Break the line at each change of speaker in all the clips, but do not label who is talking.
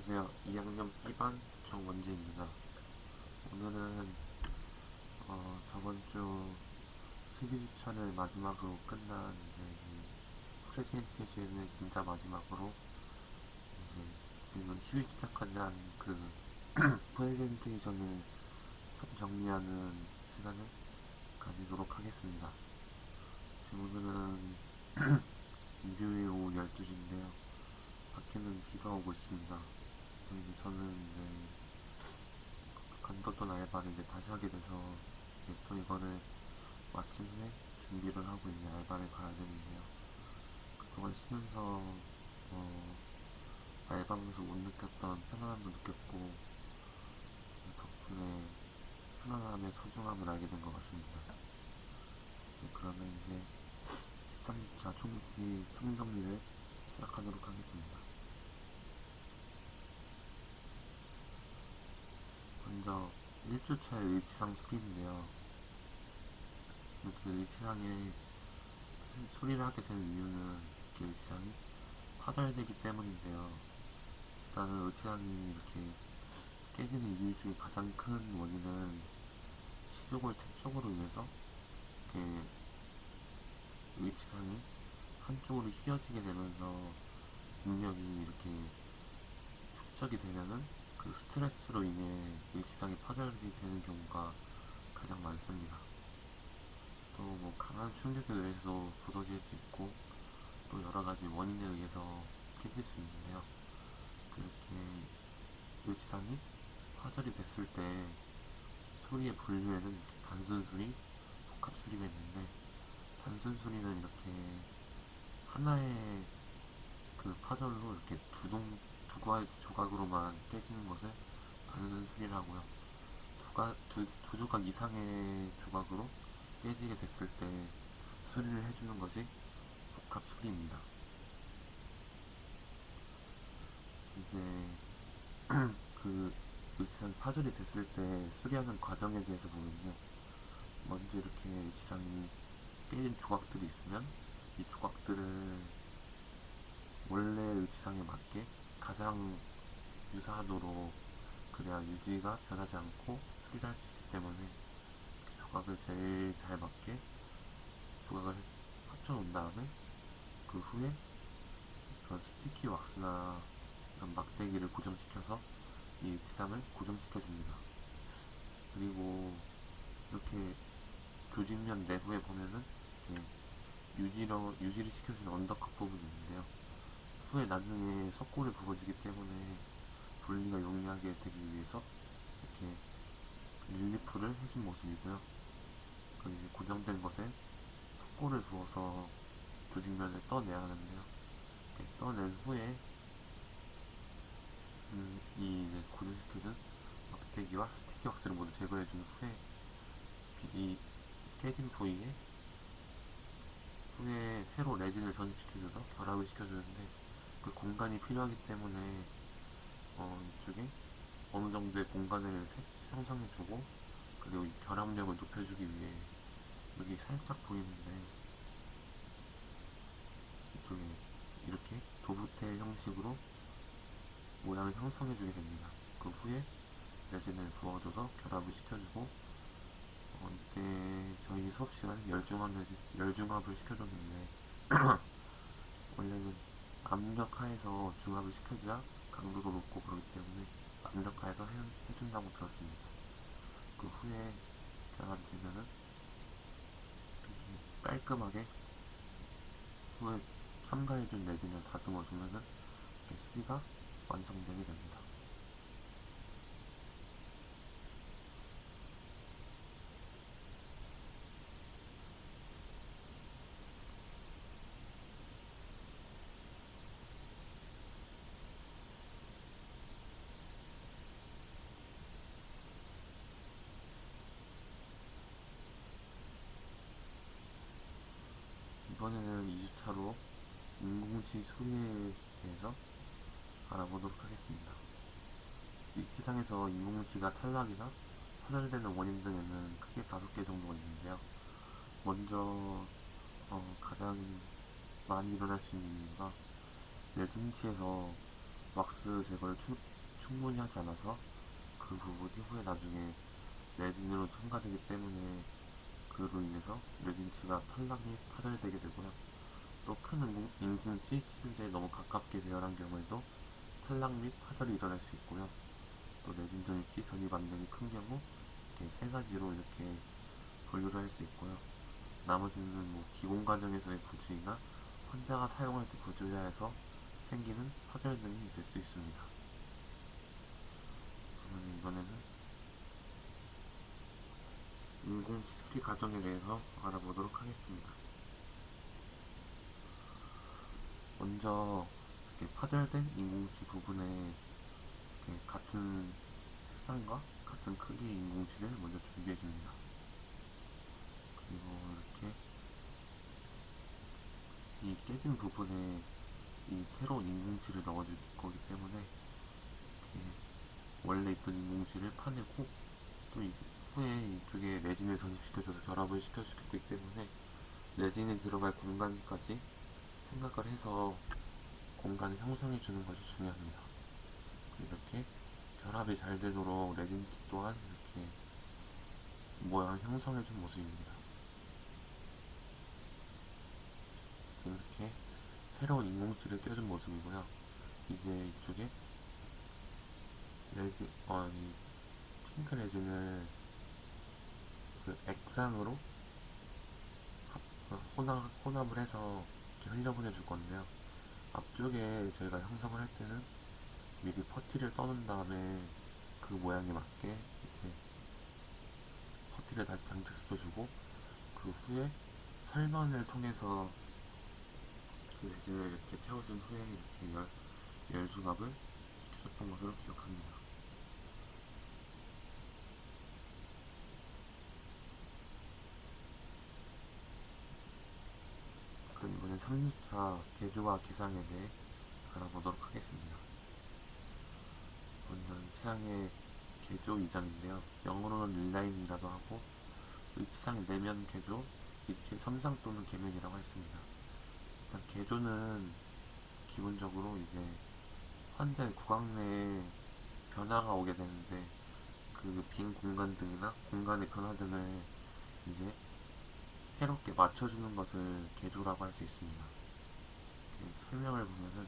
안녕하세요. 2학년 B반 정원재입니다. 오늘은 저번 주 실기주차를 마지막으로 끝난 이제 이 프레젠테이션을 진짜 마지막으로 이제 지금 실기주차까지 한 그 프레젠테이션을 정리하는 시간을 가지도록 하겠습니다. 지금 오늘은 일요일 오후 12시인데요. 밖에는 비가 오고 있습니다. 이제 저는 이제 간뒀던 알바를 이제 다시 하게 돼서 이제 또 이거를 마친 후에 준비를 하고 이제 알바를 가야 되는데요. 그동안 쉬면서 알바하면서 못 느꼈던 편안함도 느꼈고 덕분에 편안함의 소중함을 알게 된 것 같습니다. 네, 그러면 이제 13주차 총기 총정리를 시작하도록 하겠습니다. 먼저 1주차의 일치상 수리인데요. 이렇게 일치상에 수리를 하게 된 이유는 이렇게 일치상이 파절되기 때문인데요. 일단은 의치상이 이렇게 깨지는 이유 중에 가장 큰 원인은 시족을 퇴적으로 인해서 이렇게 의치상이 한쪽으로 휘어지게 되면서 능력이 이렇게 축적이 되면은 그 스트레스로 인해 의치상이 파절이 되는 경우가 가장 많습니다. 또 뭐 강한 충격에 의해서 부서질 수 있고 또 여러 가지 원인에 의해서 깨질 수 있는데요. 그렇게 의치상이 파절이 됐을 때 수리의 분류에는 단순 수리, 복합 수리가 있는데 단순 수리는 이렇게 하나의 그 파절로 이렇게 두 가지 조각으로만 깨지는 것을 단순 수리라고요. 두 조각 이상의 조각으로 깨지게 됐을 때 수리를 해주는 것이 복합 수리입니다. 이제 그 의치상이 파절이 됐을 때 수리하는 과정에 대해서 보면요. 먼저 이렇게 의치상이 깨진 조각들이 있으면 이 조각들을 원래 의치상에 맞게 가장 유사하도록 그래야 유지가 변하지 않고 수리를 할 수 있기 때문에 조각을 제일 잘 맞게 조각을 합쳐놓은 다음에 그 후에 그런 스티키 왁스나 이런 막대기를 고정시켜서 이 의치상을 고정시켜줍니다. 그리고 이렇게 조직면 내부에 보면은 유지를 시켜주는 언더컷 부분이 있는데요. 후에 나중에 석고를 부어주기 때문에 분리가 용이하게 되기 위해서 이렇게 릴리프를 해준 모습이고요. 그 이제 고정된 것에 석고를 부어서 조직면을 떠내야 하는데요. 이렇게 떠낸 후에 이 이제 고정시켜준 막대기와 스티키 왁스를 모두 제거해준 후에 이 깨진 부위에 후에 새로 레진을 전입시켜줘서 결합을 시켜주는데 그 공간이 필요하기 때문에 이쪽에 어느 정도의 공간을 형성해주고 그리고 이 결합력을 높여주기 위해 여기 살짝 보이는데 이쪽에 이렇게 도브테 형식으로 모양을 형성해주게 됩니다. 그 후에 레진을 부어줘서 결합을 시켜주고 이때 저희 수업 시간에 열중합을 시켜줬는데 원래는 압력 하에서 중합을 시켜줘야 강도도 높고 그렇기 때문에 압력 하에서 해준다고 들었습니다. 그 후에 결합이 되면은 깔끔하게 후에 첨가해준 레진을 다듬어주면은 수리가 완성되게 됩니다. 이번에는 2주차로 인공치 수리에 대해서 알아보도록 하겠습니다. 위치상에서 인공치가 탈락이나 파절되는 원인 등에는 크게 5개 정도가 있는데요. 먼저 가장 많이 일어날 수 있는 이유가 레진치에서 왁스 제거를 충분히 하지 않아서 그 부분이 후에 나중에 레진으로 통과되기 때문에 그로 인해서 레진치가 탈락 및 파절되게 되고요. 또 큰 인공치 치즈제에 너무 가깝게 배열한 경우에도 탈락 및 파절이 일어날 수 있고요. 또 레진 전입치 전이 반경이 큰 경우 이렇게 세 가지로 이렇게 분류를 할 수 있고요. 나머지는 뭐 기본 과정에서의 부주의나 환자가 사용할 때 부주의하여서 생기는 파절 등이 될 수 있습니다. 그러면 이번에는 인공치 처리 과정에 대해서 알아보도록 하겠습니다. 먼저 이렇게 파절된 인공치 부분에 같은 색상과 같은 크기의 인공치를 먼저 준비해 줍니다. 그리고 이렇게 이 깨진 부분에 이 새로운 인공치를 넣어줄 거기 때문에 원래 있던 인공치를 파내고 또 후에 이쪽에 레진을 전입시켜줘서 결합을 시켜주기 때문에 레진이 들어갈 공간까지 생각을 해서 공간을 형성해 주는 것이 중요합니다. 이렇게 결합이 잘 되도록 레진치 또한 이렇게 모양을 형성해 준 모습입니다. 이렇게 새로운 인공치를 껴준 모습이고요. 이제 이쪽에 이 핑크 레진을 그 액상으로 혼합을 해서 이렇게 흘려보내 줄 건데요. 앞쪽에 저희가 형성을 할 때는 미리 퍼티를 떠는 다음에 그 모양에 맞게 이렇게 퍼티를 다시 장착시켜주고 그 후에 설면을 통해서 그 레진을 이렇게 채워준 후에 이렇게 열중합을 시켜줬던 것으로 기억합니다. 그럼 이번엔 3주차 개조와 개상에 대해 알아보도록 하겠습니다. 먼저 차량의 개조 2장인데요. 영어로는 릴라인이라고 하고 위치상 내면 개조, 위치 섬상 또는 계면이라고 했습니다. 일단 개조는 기본적으로 이제 환자의 구강 내에 변화가 오게 되는데 그 빈 공간 등이나 공간의 변화 등을 이제 새롭게 맞춰주는 것을 개조라고 할 수 있습니다. 설명을 보면은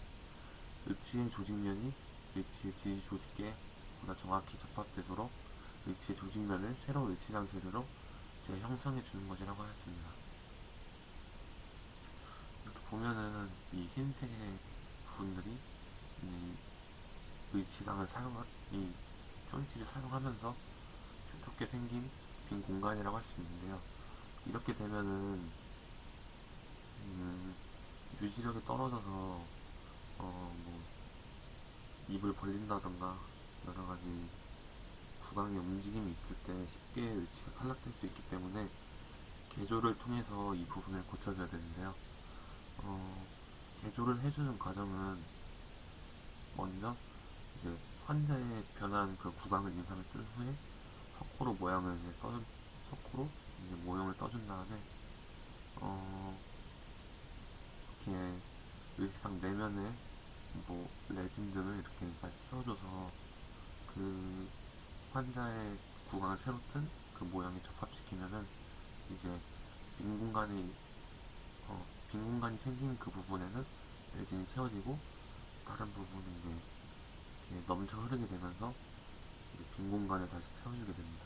의치의 조직면이 의치의 지지 조직계보다 정확히 접합되도록 의치의 조직면을 새로운 의치장 재료로 재형성해 주는 것이라고 하였습니다. 이렇게 보면은 이 흰색의 부분들이 이 의치장을 이 조인트를 사용하면서 새롭게 생긴 빈 공간이라고 할 수 있는데요. 이렇게 되면은 유지력이 떨어져서 뭐 입을 벌린다던가 여러가지 구강의 움직임이 있을 때 쉽게 의치가 탈락될 수 있기 때문에 개조를 통해서 이 부분을 고쳐줘야 되는데요. 개조를 해주는 과정은 먼저 이제 환자의 변한 그 구강을 임상을 뜬 후에 석고로 모양을 이제 석고로 이제 모형을 떠준 다음에 이렇게 의상 내면에 뭐 레진 등을 이렇게 다시 채워줘서 그 환자의 구강을 새로 뜬 그 모양에 접합시키면은 이제 빈 공간이 빈 공간이 생긴 그 부분에는 레진이 채워지고 다른 부분이 이제 넘쳐 흐르게 되면서 빈 공간을 다시 채워주게 됩니다.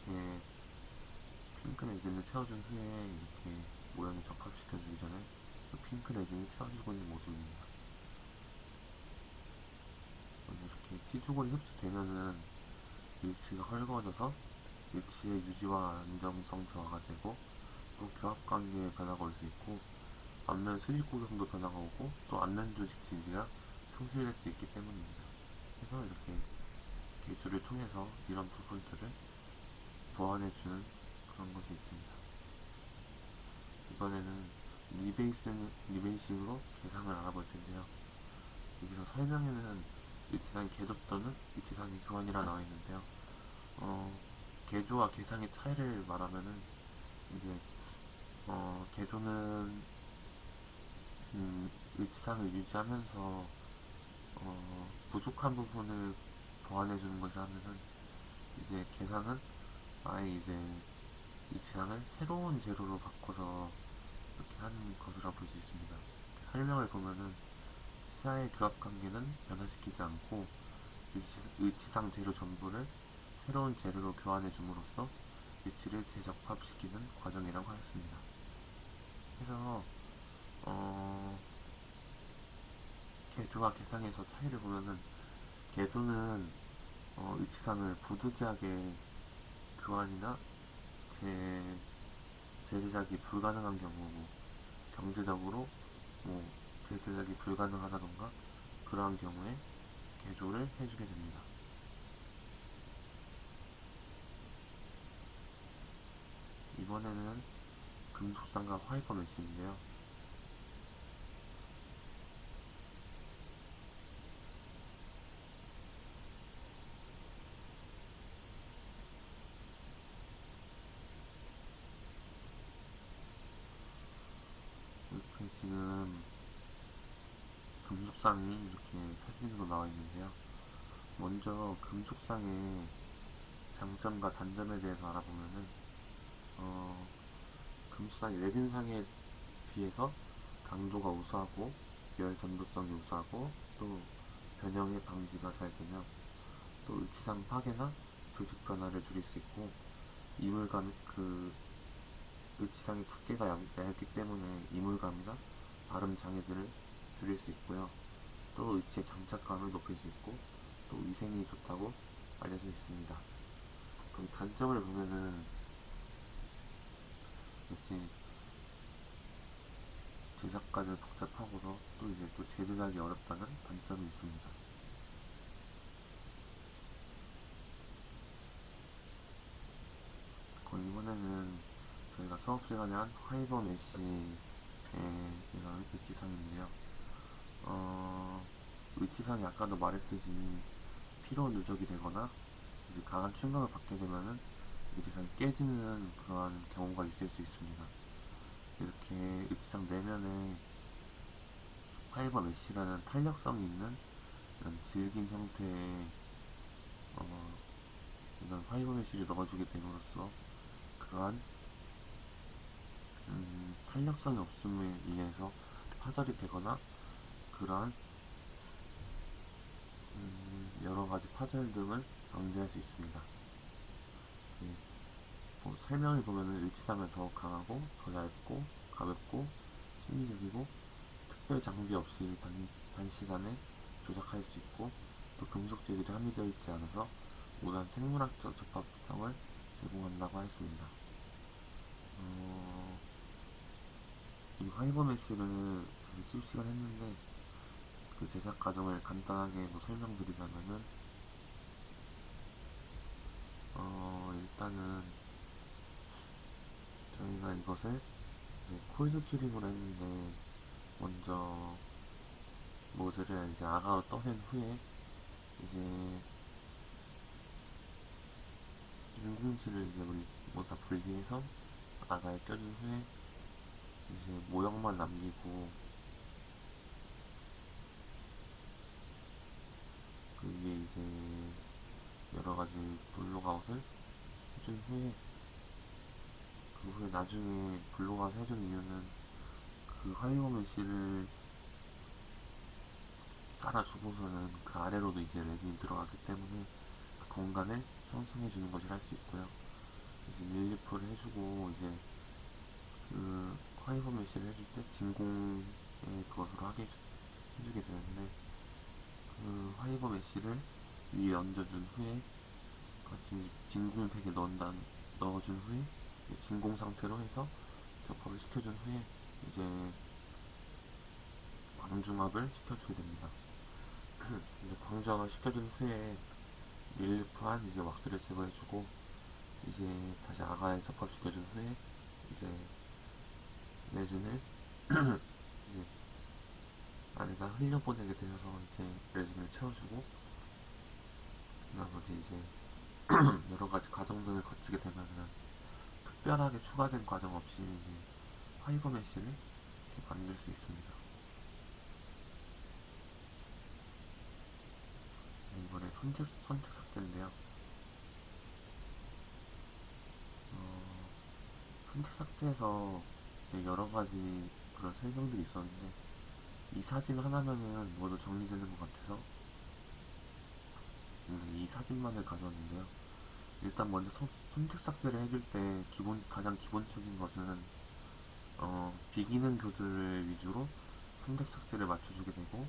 이렇게 핑크 레진을 채워준 후에 이렇게 모양에 접합시켜주기 전에 그 핑크 레진이 채워지고 있는 모습입니다. 이렇게 티주골이 흡수되면은 위치가 헐거워져서 위치의 유지와 안정성 저하가 되고 또 교합관계에 변화가 올 수 있고 안면 수직 구성도 변화가 오고 또 안면 조직 지지가 상실될 수 있기 때문입니다. 그래서 이렇게 개조를 통해서 이런 부분들을 보완해주는 그런 것이 있습니다. 이번에는 리베이싱으로 개상을 알아볼 텐데요. 여기서 설명에는 위치상 개조 또는 위치상의 교환이라 나와 있는데요. 어, 개조와 개상의 차이를 말하면은 이제 개조는 일치상을 유지하면서 부족한 부분을 보완해주는 것이라면은 이제 개상은 아예 이제 일치상을 새로운 재료로 바꿔서 이렇게 하는 것이라 볼 수 있습니다. 설명을 보면은 시야의 교합 관계는 변화시키지 않고 일치상 재료 전부를 새로운 재료로 교환해 줌으로써 위치를 재적합시키는 과정이라고 하였습니다. 그래서 어, 개조와 개상에서 차이를 보면은 개조는 위치상을 부득이하게 교환이나 재, 재제작이 불가능한 경우 뭐 경제적으로 뭐 재제작이 불가능하다던가 그러한 경우에 개조를 해주게 됩니다. 이번에는 금속상과 화이퍼 매치인데요. 이렇게 지금 금속상이 이렇게 사진으로 나와 있는데요. 먼저 금속상의 장점과 단점에 대해서 알아보면은 어, 금속상이 레진상에 비해서 강도가 우수하고 열 전도성이 우수하고 또 변형의 방지가 잘 되며 또 일치상 파괴나 조직 변화를 줄일 수 있고 이물감 그 일치상의 두께가 얇기 때문에 이물감이나 발음 장애들을 줄일 수 있고요. 또 일치의 장착감을 높일 수 있고 또 위생이 좋다고 알려져 있습니다. 그럼 단점을 보면은 이제 제작까지 복잡하고서 또 이제 또 재제작이 어렵다는 단점이 있습니다. 이번에는 저희가 수업 시간에 한 화이버 메시의 이런 위치상인데요. 위치상이 아까도 말했듯이 피로 누적이 되거나 이제 강한 충격을 받게 되면은 위치상이 깨지는 그러한 경우가 있을 수 있습니다. 이렇게 위치상 내면에 파이버 메쉬라는 탄력성이 있는 이런 질긴 형태의 어, 이런 파이버 메쉬를 넣어주게 됨으로써 그러한 탄력성이 없음에 의해서 파절이 되거나 그러한 여러 가지 파절 등을 방지할 수 있습니다. 예, 뭐 설명을 보면은 일치상은 더 강하고 더 얇고 가볍고 심리적이고 특별 장비 없이 단시간에 조작할 수 있고 또 금속 재질이 함유되어 있지 않아서 우수한 생물학적 접합성을 제공한다고 하였습니다. 어, 이 화이버 메쉬를 실시간 했는데 그 제작 과정을 간단하게 뭐 설명드리자면은 일단은 저희가 이것을 콜드 큐링으로 했는데 먼저 모드를 이제 아가로 떠낸 후에 이제 인공질을 이제 우리 뭐다 분리해서 아가에 껴준 후에 이제 모형만 남기고 그 위에 이제 여러 가지 블록아웃을 해준 후에 그 후에 나중에 블록아웃 해준 이유는 그 화이오 메쉬를 깔아주고서는 그 아래로도 이제 레진이 들어가기 때문에 그 공간을 형성해 주는 것을 할 수 있고요. 이제 밀리프를 해주고 이제 그 화이오 메쉬를 해줄 때 진공의 그것으로 해주게 되는데 그 화이버 메쉬를 위에 얹어준 후에 같이 진공팩에 넣어준 후에 진공 상태로 해서 격합을 시켜준 후에 이제 광중압을 시켜주게 됩니다. 이제 광중압을 시켜준 후에 밀리프한 이제 왁스를 제거해주고 이제 다시 아가에 접합시켜준 후에 이제 레진을 이제 안에다 흘려보내게 되어서 이제 레진을 채워주고 나머지 이제 여러 가지 과정 등을 거치게 되면은 특별하게 추가된 과정 없이 이제 파이버 메쉬를 이렇게 만들 수 있습니다. 네, 이번에 선택 삭제인데요. 어, 선택 삭제에서 여러 가지 그런 설명들이 있었는데 이 사진 하나면은 모두 정리되는 것 같아서 이 사진만을 가져왔는데요. 일단 먼저 선택 삭제를 해줄 때 가장 기본적인 것은 비기능 교들을 위주로 선택 삭제를 맞춰주게 되고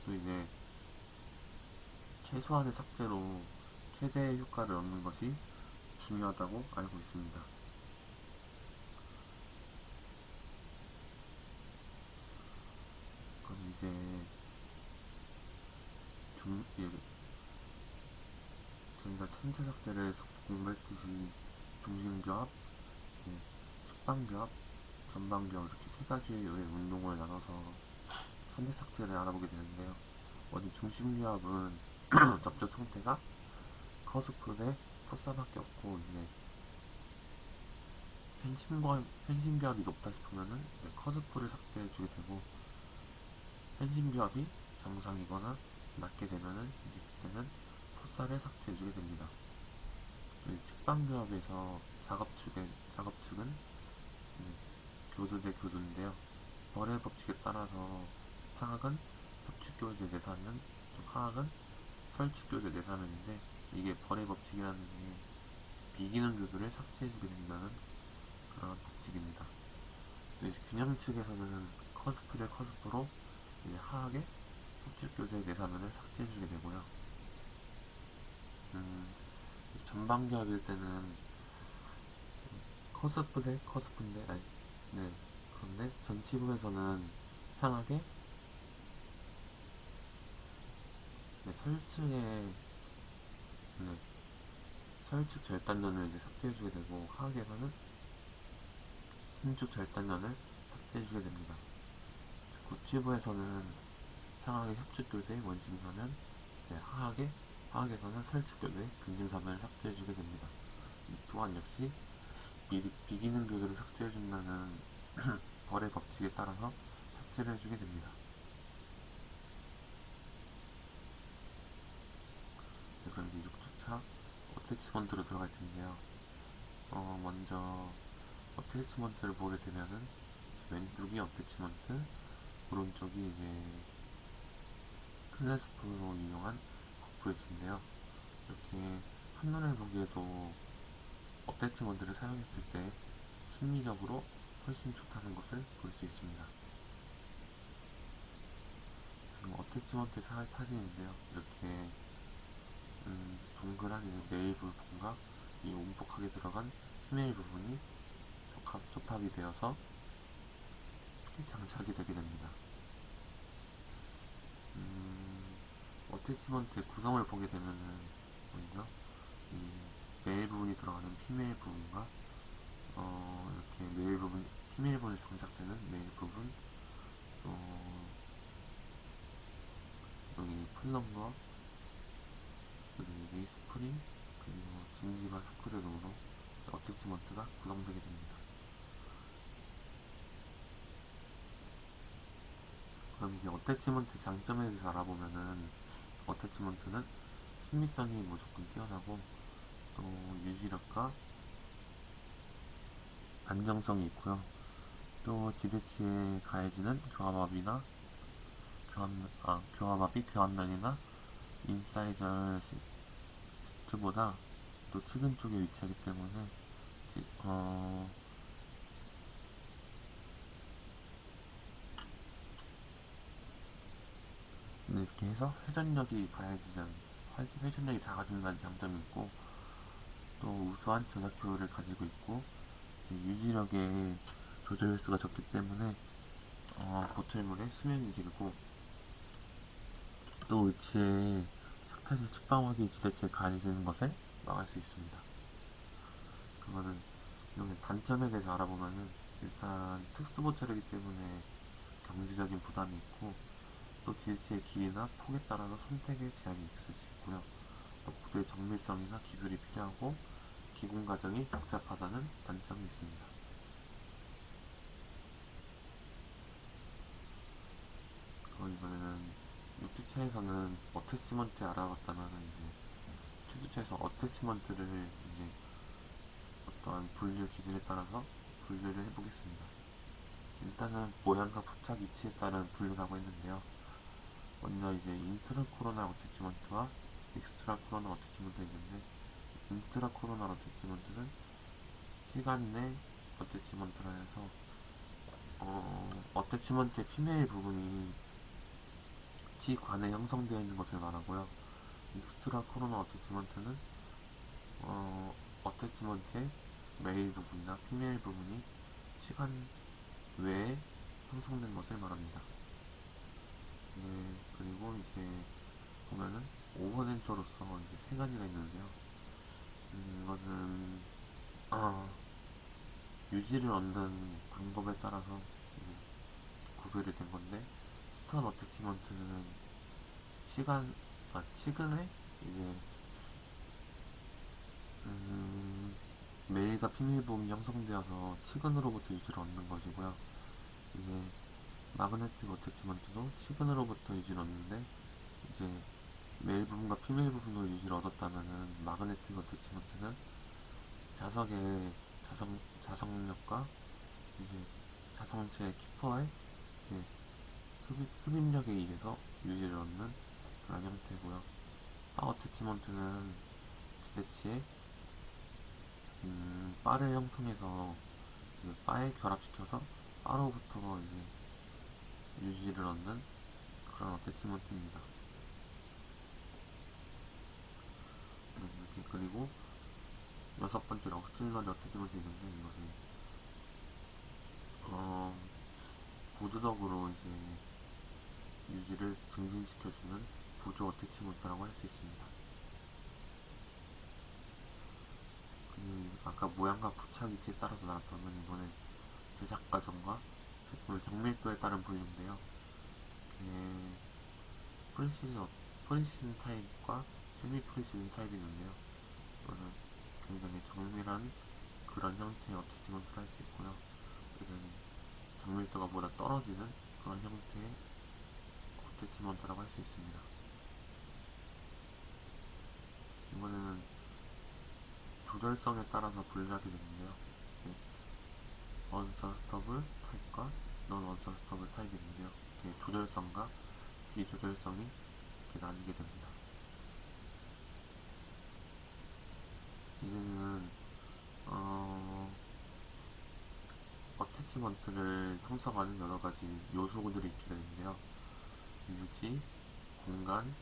또 이제 최소한의 삭제로 최대의 효과를 얻는 것이 중요하다고 알고 있습니다. 그럼 이제 예, 저희가 천체 삭제를 공부했듯이 중심교합, 예, 측방교합, 전방교합 이렇게 세 가지의 운동을 나눠서 선택 삭제를 알아보게 되는데요. 먼저 중심교합은 접촉 상태가 커스프 대 포사밖에 없고 이제 펜심교합이 높다 싶으면은 커스프를 삭제해주게 되고 펜심교합이 정상이거나 낮게 되면은 이제 그때는 포사를 삭제해주게 됩니다. 측방교합에서 작업축은 교도 대 교도인데요. 벌의 법칙에 따라서 상악은 협축교대 내사면, 하악은 설축교대 내사면인데 이게 벌의 법칙이라는 게 비기능 교도를 삭제해주게 된다는 그런 법칙입니다. 이제 균형 측에서는 커스프 대 커스프로 이제 하악의 협축교대 내사면을 삭제해주게 되고요. 전방교합일 때는 커스프 대 커스프인데, 아니, 네. 그런데 전치부에서는 상하게 설측의 네, 설측 절단면을 이제 삭제해주게 되고 하악에서는 신축 절단면을 삭제해주게 됩니다. 구치부에서는 상하의 협축교대 원심사면 하악에서는 설축교대 근심사면을 삭제해주게 됩니다. 또한 역시 비기능 교도를 삭제해준다는 벌의 법칙에 따라서 삭제를 해주게 됩니다. 네, 그럼 이제 6주차 어태치먼트로 들어갈 텐데요. 먼저 어태치먼트를 보게 되면은 왼쪽이 어태치먼트, 오른쪽이 이제 클래스프로 이용한 버프웨치인데요. 이렇게 한눈에 보기에도 어태치먼트를 사용했을 때 심리적으로 훨씬 좋다는 것을 볼 수 있습니다. 지금 어태치먼트 사진인데요. 이렇게 동그란 메일 부분과 이 움푹하게 들어간 히메일 부분이 접합이 되어서 장착이 되게 됩니다. 어태치먼트의 구성을 보게 되면은 먼저 이 메일 부분이 들어가는 피메일 부분과 이렇게 피메일 부분에 장착되는 메일 부분, 또 여기 플럼버, 그리고 여기 스프링, 그리고 진지바 스크류 등으로 어태치먼트가 구성되게 됩니다. 그럼 이제 어태치먼트 장점에 대해서 알아보면은 어태치먼트는 친밀성이 무조건 뛰어나고 또 유지력과 안정성이 있고요. 또 지대치에 가해지는 교환압이 교환면이나 인사이저 시트보다 또 측은 쪽에 위치하기 때문에 어, 이렇게 해서 회전력이 작아진다는 장점이 있고 또 우수한 저작 효율을 가지고 있고 유지력의 조절 횟수가 적기 때문에 보철물의 수명이 길고 또 의치에 삭탄시 측방화기 지대체에 가해지는 것을 막을 수 있습니다. 그러면은 이런 단점에 대해서 알아보면은 일단 특수보철이기 때문에 경제적인 부담이 있고 또 지대체의 길이나 폭에 따라서 선택의 제한이 있을 수 있고요. 또 고도의 정밀성이나 기술이 필요하고 기공 과정이 복잡하다는 단점이 있습니다. 이번에는 6주차에서는 어태치먼트 알아봤다면 이제 7주차에서 어태치먼트를 이제 어떠한 분류 기준에 따라서 분류를 해보겠습니다. 일단은 모양과 부착 위치에 따른 분류라고 했는데요. 먼저 이제 인트라 코로나 어태치먼트와 익스트라 코로나 어태치먼트가 있는데, 인트라 코로나 어태치먼트는 시간 내 어태치먼트라 해서 어태치먼트의 피메일 부분이 T관에 형성되어 있는 것을 말하고요. 익스트라 코로나 어태치먼트는 어태치먼트의 메일 부분이나 피메일 부분이 시간 외에 형성된 것을 말합니다. 네, 그리고 이제 보면은 오버덴처로서 이제 세 가지가 있는데요. 이것은 유지를 얻는 방법에 따라서 구별이 된 건데, 스턴 어태치먼트는 최근에 이제 메일과 피밀 부분이 형성되어서 측은으로부터 유지를 얻는 것이고요. 이제 마그네틱 어태치먼트도 측은으로부터 유지를 얻는데, 이제 메일 부분과 피밀 부분으로 유지를 얻었다면은 마그네틱 어태치먼트는 자석의 자석력과 이제 자성체 키퍼의 흡입력에 의해서 유지를 얻는 그런 형태고요. 바 어태치먼트는 지대치에 바를 형성해서 바에 결합시켜서 바로부터 이제 유지를 얻는 그런 어태치먼트입니다. 이렇게, 그리고 여섯 번째로 억실러리 어태치먼트 있는데, 이것은 보조적으로 이제 유지를 증진시켜주는 보조 어태치먼트라고 할 수 있습니다. 아까 모양과 부착 위치에 따라서 나왔다면, 이번에 제작 과정과 제품의 정밀도에 따른 분류인데요. 프리시즌 타입과 세미 프리시즌 타입이 있는데요. 이거는 굉장히 정밀한 그런 형태의 어태치먼트를 할 수 있고요. 이거는 정밀도가 보다 떨어지는 그런 형태의 어태치먼트라고 할 수 있습니다. 이번에는 조절성에 따라서 분류하게 되는데요. 언서스터블 타입과 넌 언서스터블 타입이 있는데요. 조절성과 비조절성이 이렇게 나뉘게 됩니다. 이제는 어태치먼트를 형성하는 여러 가지 요소들이 있게 되는데요. 유지, 공간,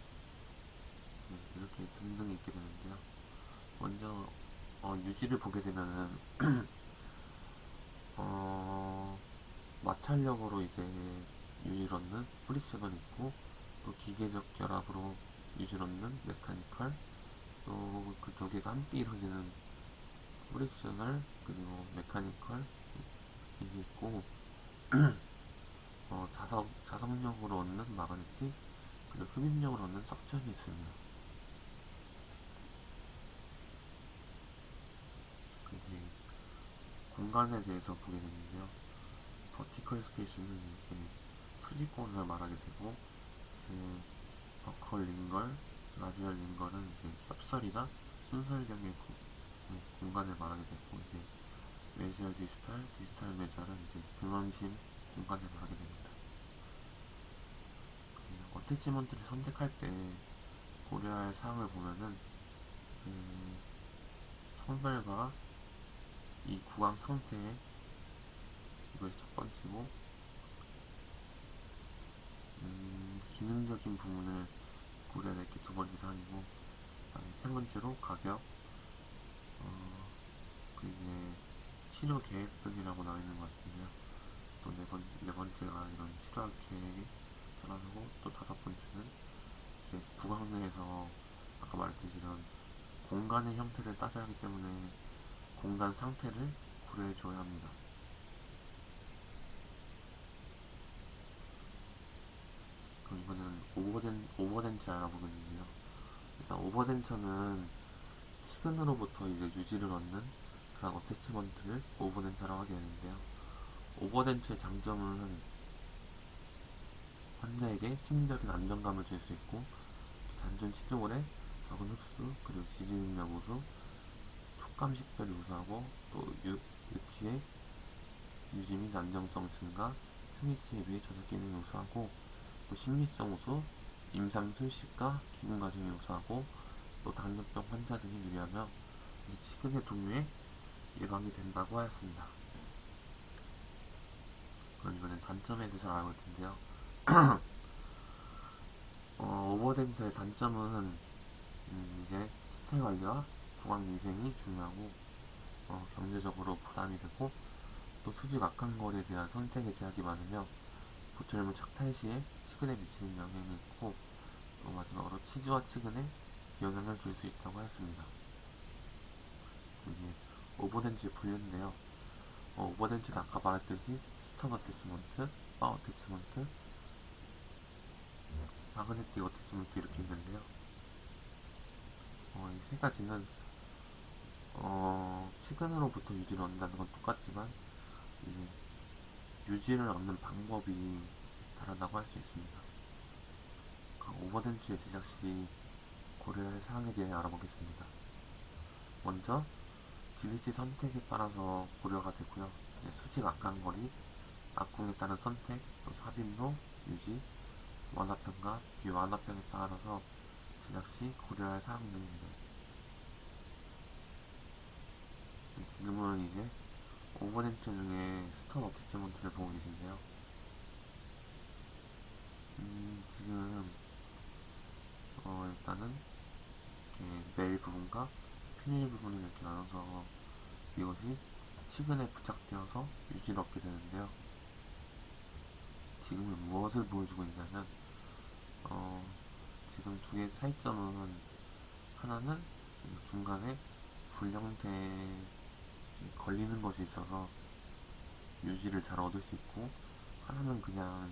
이렇게 등등이 있게 되는데요. 먼저 유지를 보게 되면은 마찰력으로 이제 유지를 얻는 프릭션은 있고, 또 기계적 결합으로 유지를 얻는 메카니컬, 또 그 두 개가 함께 이루어지는 프릭셔널, 그리고 메카니컬 이게 있고, 자석력으로 얻는 마그네틱, 그리고 흡입력으로 얻는 석션이 있습니다. 이제 공간에 대해서 보게 되는데요. 버티컬 스페이스는 이렇게 수직공간을 말하게 되고, 버컬 링걸, 라디얼 링걸은 이제 협설이나 순설경의 공간을 말하게 되고, 이제 메지얼 디지털, 디지털 메저는 이제 근원심 공간을 말하게 됩니다. 어태치먼트를 선택할 때 고려할 사항을 보면은 성별과 이 구강 상태, 이것이 첫 번째고, 기능적인 부분을 고려해야 될 게 두 번째 사항이고, 세 번째로 가격, 그 이제 치료 계획 등이라고 나와 있는 것 같은데요. 또 네 번째가 이런 치료 계획이 따라서고, 또 다섯 번째는 이제 구강 내에서 아까 말했듯이 이런 공간의 형태를 따져야 하기 때문에 공간 상태를 고려해 줘야 합니다. 그럼 이번에는 오버덴트 알아보겠는데요. 일단 오버덴처는 시근으로부터 이제 유지를 얻는 그런 어태치먼트를 오버덴처라고 하게 되는데요. 오버덴처의 장점은 환자에게 심리적인 안정감을 줄 수 있고, 단전 치료물의 적은 흡수, 그리고 지지 능력 우수, 촉감 식별이 우수하고, 또 유치의 유지 및 안정성 증가, 흉기치에 비해 조절 기능이 우수하고, 또 심리성 우수, 임상 술식과 기분 과정이 우수하고, 또 당뇨병 환자 등이 유리하며 치근의 종류에 예방이 된다고 하였습니다. 그럼 이번엔 단점에 대해서 알아볼 텐데요. 오버덴트의 단점은 이제 스테 관리와 구강 위생이 중요하고, 경제적으로 부담이 되고, 또 수직 악한 거리에 대한 선택의 제약이 많으며 보철물 착탈 시에 치근에 미치는 영향이 있고, 또 마지막으로 치주와 치근에 영향을 줄 수 있다고 하였습니다. 이게 오버덴트의 분류인데요. 오버덴트는 아까 말했듯이 스턴 어태치먼트, 바 어태치먼트, 마그네틱 어태치먼트 이렇게 있는데요. 이 세 가지는 치근으로부터 유지를 얻는다는 건 똑같지만 이제 유지를 얻는 방법이 다르다고 할 수 있습니다. 오버덴트의 제작 시 고려할 사항에 대해 알아보겠습니다. 먼저 딜리지 선택에 따라서 고려가 되고요. 수직 악강거리, 악궁에 따른 선택, 또 삽입로, 유지, 완화평과 비완화평에 따라서 제작 시 고려할 사항들입니다. 지금은 이제 오버덴트 중에 스턴 어태치먼트를 보고 계신데요. 지금 일단은 메일 부분과 피닐 부분을 이렇게 나눠서 이것이 치근에 부착되어서 유지를 얻게 되는데요. 지금은 무엇을 보여주고 있냐면 지금 두 개의 차이점은 하나는 중간에 불량대에 걸리는 것이 있어서 유지를 잘 얻을 수 있고, 하나는 그냥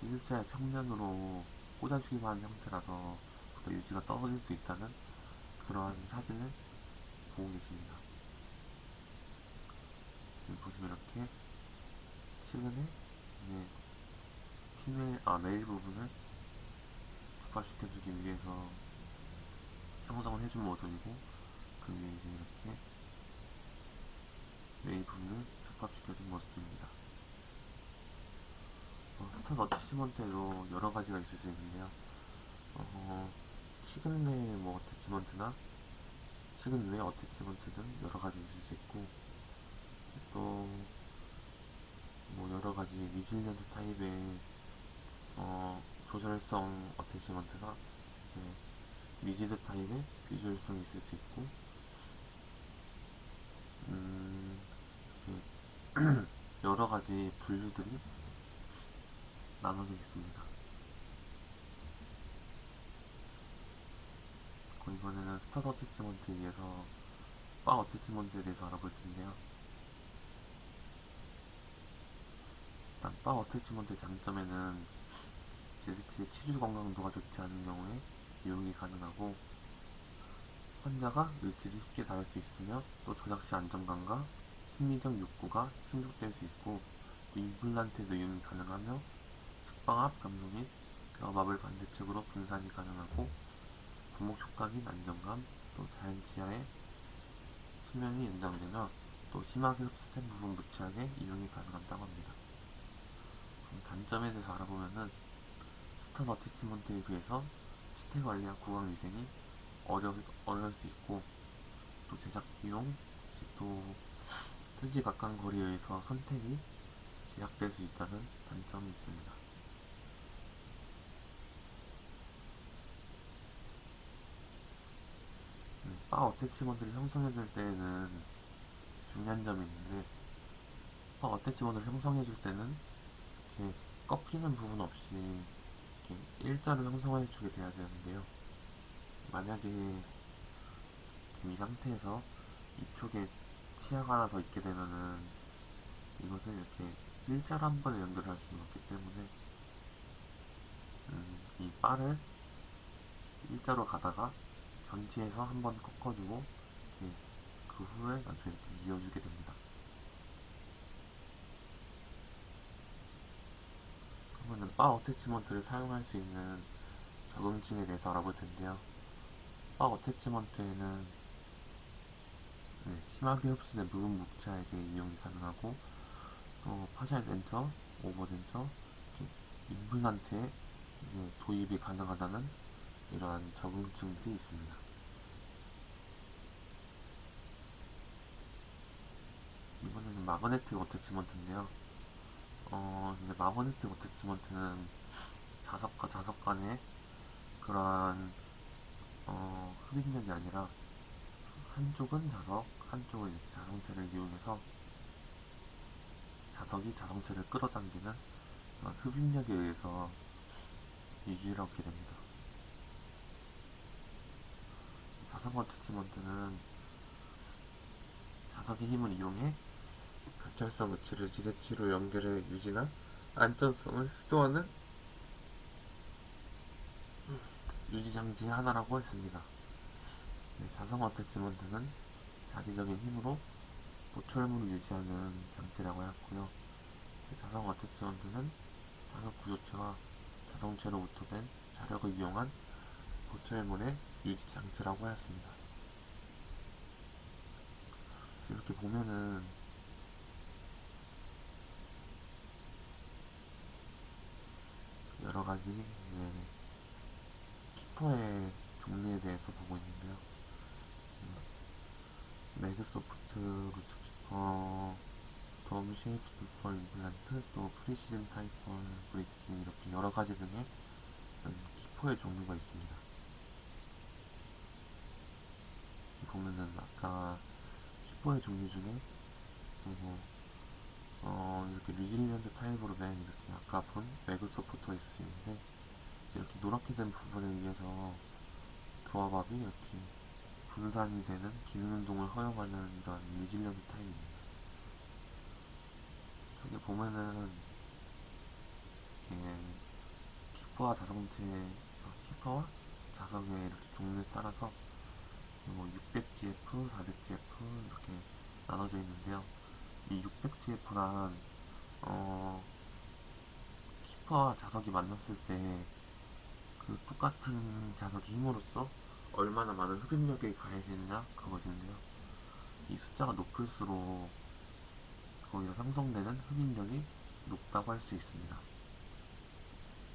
이제 일자의 평면으로 꽂아주기만 한 형태라서 유지가 떨어질 수 있다는 그러한 사진을 보고 계십니다. 여기 보시면 이렇게 최근에 이제 메일 부분을 접합시켜주기 위해서 형성을 해준 모듈이고, 그 위에 이제 이렇게 메일 부분을 접합시켜준 모습입니다. 스턴 어태치먼트에도 여러 가지가 있을 수 있는데요. 치근 내 어태치먼트나 치근 외 어태치먼트 등 여러 가지 있을 수 있고, 또 여러 가지 리질리언트 타입의 조절성 어태치먼트가 리지드 타입의 비주얼성이 있을 수 있고, 여러 가지 분류들이 나눠져 있습니다. 이번에는 스타트 어태치먼트에 의해서 바 어태치먼트에 대해서 알아볼 텐데요. 일단 바 어태치먼트의 장점에는 제스티의 치주 건강도가 좋지 않은 경우에 이용이 가능하고, 환자가 물질이 쉽게 닿을 수 있으며, 또 조작 시 안정감과 심리적 욕구가 충족될 수 있고, 또 임플란트에도 이용이 가능하며 측방압 감소 및 염압을 반대측으로 분산이 가능하고, 부목 효과 및 안정감, 또 자연 치아의 수명이 연장되며, 또 심하게 흡수된 부분 무치하게 이용이 가능하다고 합니다. 단점에 대해서 알아보면은 스턴 어태치먼트에 비해서 시태 관리와 구강 위생이 어려울 수 있고, 또 제작 비용, 또 수지 각각 거리에 의해서 선택이 제약될 수 있다는 단점이 있습니다. 바 어태치먼트를 형성해줄 때에는 중요한 점이 있는데, 바 어태치먼트를 형성해줄 때는 이렇게 꺾이는 부분 없이 이렇게 일자로 형성해주게 돼야 되는데요. 만약에 이 상태에서 이쪽에 치아가 하나 더 있게 되면은 이것을 이렇게 일자로 한 번에 연결할 수는 없기 때문에 이 바를 일자로 가다가 전체에서 한번 꺾어주고 이렇게 그 후에 나중에 이렇게 이어주게 됩니다. 그러면은 바 어태치먼트를 사용할 수 있는 적응층에 대해서 알아볼 텐데요. 바 어태치먼트에는 심하게 흡수된 부분 물체에게 이용이 가능하고 또 파샬 덴처, 오버 덴처, 임플란트에 이제 도입이 가능하다는 이러한 적응증들이 있습니다. 이번에는 마그네틱 어태치먼트인데요. 이제 마그네틱 어태치먼트는 자석과 자석 간의 그러한 흡입력이 아니라 한쪽은 자석, 한쪽은 자성체를 이용해서 자석이 자성체를 끌어당기는 흡입력에 의해서 유지를 얻게 됩니다. 자석 어태치먼트는 자석의 힘을 이용해 단찰성 물체를 지대치로 연결해 유지나 안전성을 수도하는 유지장치 하나라고 했습니다. 자석 어태치먼트는 자기적인 힘으로 보철물을 유지하는 장치라고 했고요. 자석 어태치먼트는 자석 구조체와 자성체로부터 된 자력을 이용한 보철물의 유지 장치라고 하였습니다. 이렇게 보면은 여러 가지 키퍼의 종류에 대해서 보고 있는데요. 매그소프트 루트 키퍼, 덤 쉐이프 키퍼 임플란트, 또 프리시즌 타이퍼 브릿지 이렇게 여러 가지 등의 키퍼의 종류가 있습니다. 보면은 아까 키퍼의 종류 중에 그리고 이렇게 뉴질랜드 타입으로 된 이렇게 아까 본 매그소프트 있는데 이렇게 노랗게 된 부분에 의해서 조합압이 이렇게 분산이 되는 기능 운동을 허용하는 이런 뉴질랜드 타입입니다. 여기 보면은 이렇게 키퍼와 자성체, 키퍼와 자석의 이렇게 종류에 따라서 뭐 600GF, 400GF 이렇게 나눠져 있는데요. 이 600GF란 키퍼와 자석이 만났을 때 그 똑같은 자석의 힘으로써 얼마나 많은 흡입력이 가해지느냐 그것인데요. 이 숫자가 높을수록 거기서 형성되는 흡입력이 높다고 할 수 있습니다.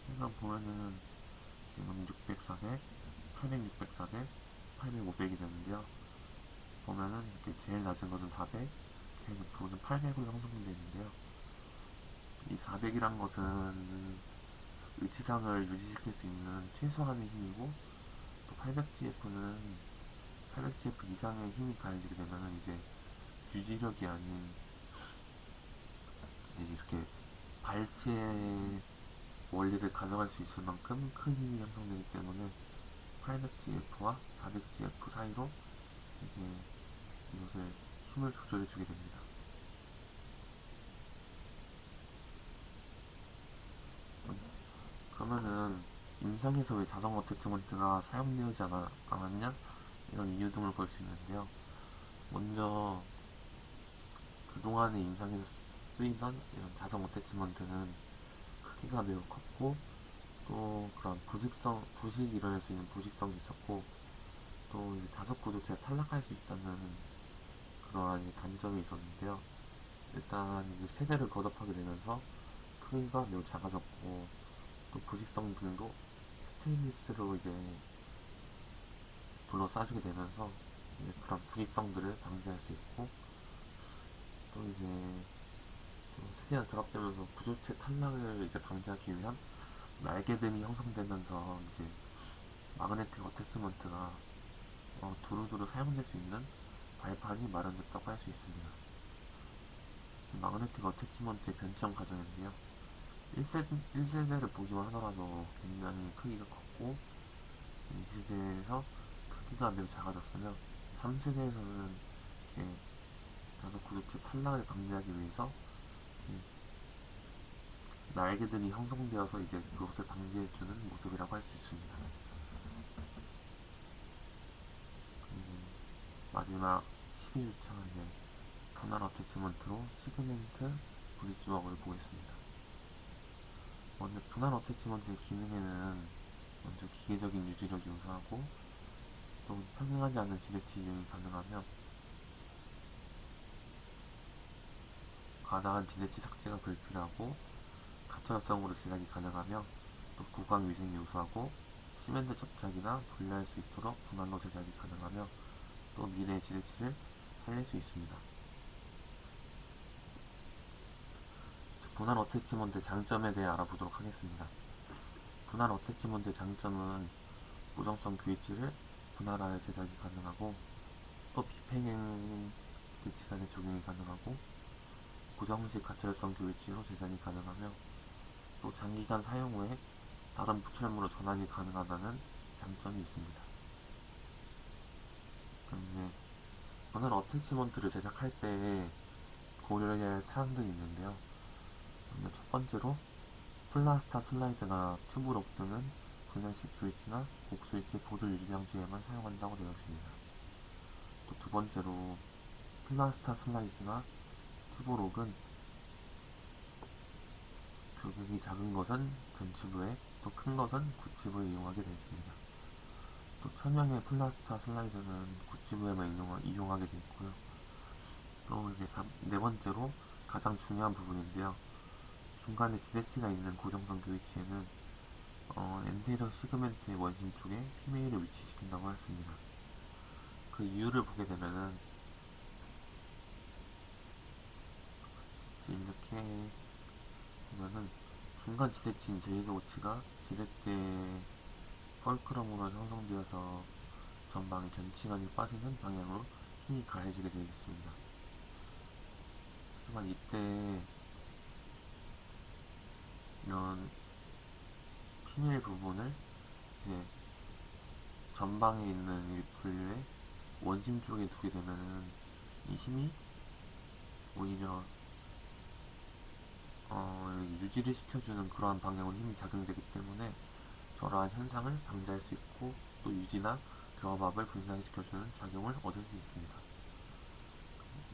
그래서 보면은 지금 600, 400, 800, 600, 400, 800, 500이 되는데요. 보면은 이렇게 제일 낮은 것은 400, 제일 높은 것은 800으로 형성되어 있는데요. 이 400이란 것은 의치상을 유지시킬 수 있는 최소한의 힘이고 또 800GF는 800GF 이상의 힘이 가해지게 되면 이제 유지력이 아닌 이렇게 발치의 원리를 가져갈 수 있을 만큼 큰 힘이 형성되기 때문에 800GF와 400GF 사이로 이제 이것을 힘을 조절해 주게 됩니다. 그러면은 임상에서 왜 자동 어택트먼트가 사용되지 않았냐? 이런 이유 등을 볼 수 있는데요. 먼저 그동안의 임상에서 쓰이던 이런 자동 어택트먼트는 크기가 매우 컸고 또 그런 부식이 일어날 수 있는 부식성이 있었고 또 자석 구조체가 탈락할 수 있다는 그러한 단점이 있었는데요. 일단 이제 세대를 거듭하게 되면서 크기가 매우 작아졌고 또 부식성 등도 스테인리스로 이제 둘러싸주게 되면서 이제 그런 부식성들을 방지할 수 있고 또 이제 세대가 결합되면서 구조체 탈락을 이제 방지하기 위한 날개등이 형성되면서 이제 마그네틱 어태치먼트가 두루두루 사용될 수 있는 발판이 마련됐다고 할 수 있습니다. 마그네틱 어태치먼트의 변형 과정인데요. 1세대를 보기만 하더라도 굉장히 크기가 컸고 2세대에서 크기가 매우 작아졌으며 3세대에서는 이렇게 다소 구조체 탈락을 방지하기 위해서 날개들이 형성되어서 이제 그것을 방지해주는 모습이라고 할 수 있습니다. 마지막 12주차 이제 분할 어태치먼트로 시그멘트 브릿지워크를 보겠습니다. 먼저 분할 어태치먼트의 기능에는 먼저 기계적인 유지력이 우수하고 또 평행하지 않은 지대치 이용이 가능하며 과다한 지대치 삭제가 불필요하고 가처성으로 제작이 가능하며 또 구강 위생이 우수하고 시멘트 접착이나 분리할 수 있도록 분할로 제작이 가능하며 또 미래의 지대치를 살릴 수 있습니다. 분할 어태치먼트의 장점에 대해 알아보도록 하겠습니다. 분할 어태치먼트의 장점은 고정성 QH를 분할하여 제작이 가능하고 또 비팽행 지대치단에 적용이 가능하고 고정식 가처성 QH로 제작이 가능하며 또 장기간 사용 후에 다른 부철물로 전환이 가능하다는 장점이 있습니다. 그런데 분할 어태치먼트를 제작할 때 고려해야 할 사항들이 있는데요. 먼저 첫 번째로 플라스타 슬라이드나 튜브록 등은 분열식 스위치나 곡 스위치 보드 유지 장치에만 사용한다고 되어 있습니다. 또 두 번째로 플라스타 슬라이드나 튜브록은 규격이 작은 것은 전치부에 또 큰 것은 구치부에 이용하게 되어 있습니다. 또 천연의 플라스타 슬라이드는 구치부에만 이용하게 되어 있고요. 또 이제 네 번째로 가장 중요한 부분인데요. 중간에 지대치가 있는 고정성 교위치에는 엔테리어 시그멘트의 원심 쪽에 피메일을 위치시킨다고 했습니다. 그 이유를 보게 되면은 이렇게 보면은 중간 지대치인 제1호치가 지렛대 펄크럼으로 형성되어서 전방에 전치관이 빠지는 방향으로 힘이 가해지게 되어 있습니다. 하지만 이때 이런 피밀 부분을 이제 전방에 있는 이 분류에 원심 쪽에 두게 되면은 이 힘이 오히려 유지를 시켜주는 그러한 방향으로 힘이 작용되기 때문에 저러한 현상을 방지할 수 있고 또 유지나 드롭업을 분산시켜주는 작용을 얻을 수 있습니다.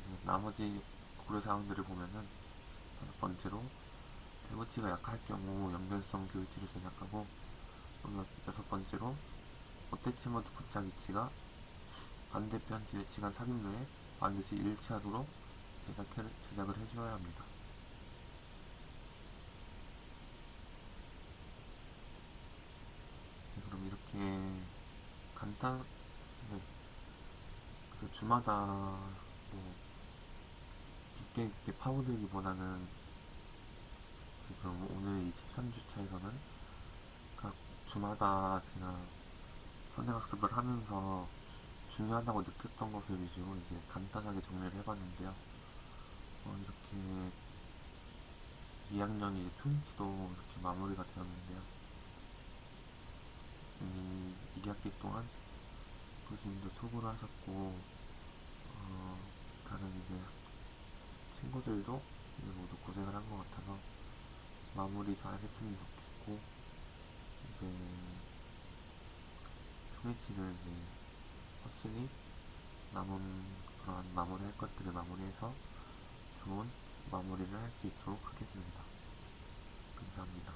이제 나머지 고려사항들을 보면은 다섯 번째로 대구치가 약할 경우 연결성 교위치를 제작하고 또 여섯 번째로 어태치먼트 부착 위치가 반대편 지대치 간 삽입로에 반드시 일치하도록 제작을 해주어야 합니다. 네, 그럼 이렇게 간단, 네, 그 주마다 뭐 깊게 파고들기보다는 지금 오늘 이 13주차에서는 각 주마다 제가 선행학습을 하면서 중요하다고 느꼈던 것을 위주로 이제 간단하게 정리를 해봤는데요. 이렇게 2학년이 트윈치도 이렇게 마무리가 되었는데요. 2학기 동안 교수님도 수고를 하셨고, 다른 이제 친구들도 이제 모두 고생을 한 것 같아서 마무리 잘 했으면 좋겠고, 이제 트윈치를 이제 확실히 남은 그러한 마무리할 것들을 마무리해서 좋은 마무리를 할 수 있도록 하겠습니다. 감사합니다.